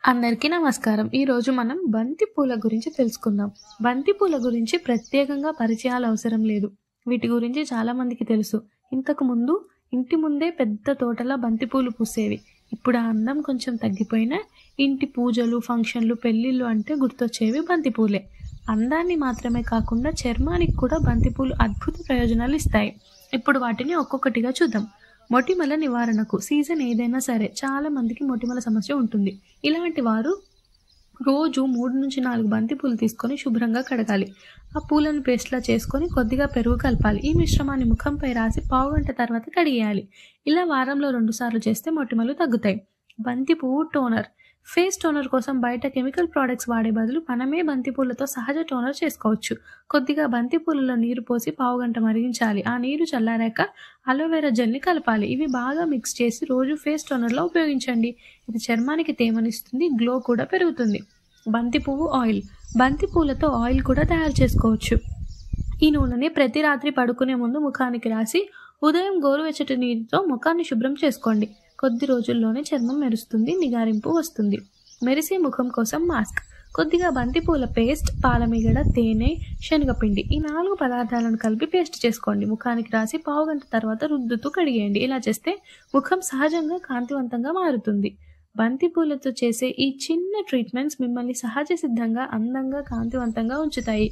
అందరికీ నమస్కారం. ఈరోజు మనం బంతి పూల గురించి తెలుసుకుందాం. బంతి పూల గురించి ప్రత్యేకంగా పరిచయాలు అవసరం లేదు. వీటి గురించి చాలా మందికి తెలుసు. ఇంతకు ముందు ఇంటి ముందే పెద్ద తోటలా బంతి పూలు పూసేవి. ఇప్పుడు ఆ అందం కొంచెం తగ్గిపోయినా ఇంటి పూజలు, ఫంక్షన్లు, పెళ్ళిళ్ళు అంటే గుర్తొచ్చేవి బంతి పూలే. అందాన్ని మాత్రమే కాకుండా చర్మానికి కూడా బంతి పూలు అద్భుత ప్రయోజనాలు ఇస్తాయి. ఇప్పుడు వాటిని ఒక్కొక్కటిగా చూద్దాం. మొటిమల నివారణకు సీజన్ ఏదైనా సరే చాలా మందికి మొటిమల సమస్య ఉంటుంది. ఇలాంటి వారు రోజు 3-4 బంతి పూలు తీసుకొని శుభ్రంగా కడగాలి. ఆ పూలను పేస్ట్లా చేసుకొని కొద్దిగా పెరుగు కలపాలి. ఈ మిశ్రమాన్ని ముఖంపై రాసి పావుగంట తర్వాత కడిగేయాలి. ఇలా వారంలో 2 సార్లు చేస్తే మొటిమలు తగ్గుతాయి. బంతి పువ్వు టోనర్. ఫేస్ టోనర్ కోసం బయట కెమికల్ ప్రోడక్ట్స్ వాడే బదులు మనమే బంతి పూలతో సహజ టోనర్ చేసుకోవచ్చు. కొద్దిగా బంతి పూలలో నీరు పోసి పావుగంట మరిగించాలి. ఆ నీరు చల్లారాక అలోవెరా జెల్ని కలపాలి. ఇవి బాగా మిక్స్ చేసి రోజు ఫేస్ టోనర్లో ఉపయోగించండి. ఇది చర్మానికి తేమనిస్తుంది, గ్లో కూడా పెరుగుతుంది. బంతి పువ్వు ఆయిల్. బంతి పూలతో ఆయిల్ కూడా తయారు చేసుకోవచ్చు. ఈ నూనెని ప్రతి రాత్రి పడుకునే ముందు ముఖానికి రాసి ఉదయం గోరువెచ్చటి నీటితో ముఖాన్ని శుభ్రం చేసుకోండి. కొద్ది రోజుల్లోనే చర్మం మెరుస్తుంది, నిగారింపు వస్తుంది. మెరిసే ముఖం కోసం మాస్క్. కొద్దిగా బంతిపూల పేస్ట్, పాలమీగడ, తేనె, శనగపిండి ఈ 4 పదార్థాలను కలిపి పేస్ట్ చేసుకోండి. ముఖానికి రాసి పావుగంట తర్వాత రుద్దుతూ కడిగేయండి. ఇలా చేస్తే ముఖం సహజంగా కాంతివంతంగా మారుతుంది. బంతి పూలతో చేసే ఈ చిన్న ట్రీట్మెంట్స్ మిమ్మల్ని సహజ సిద్ధంగా, అందంగా, కాంతివంతంగా ఉంచుతాయి.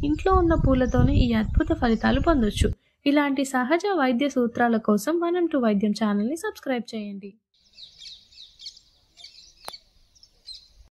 ఇంట్లో ఉన్న పూలతోనే ఈ అద్భుత ఫలితాలు పొందొచ్చు. ఇలాంటి సహజ వైద్య సూత్రాల కోసం 112 వైద్యం ఛానల్ని సబ్స్క్రైబ్ చేయండి.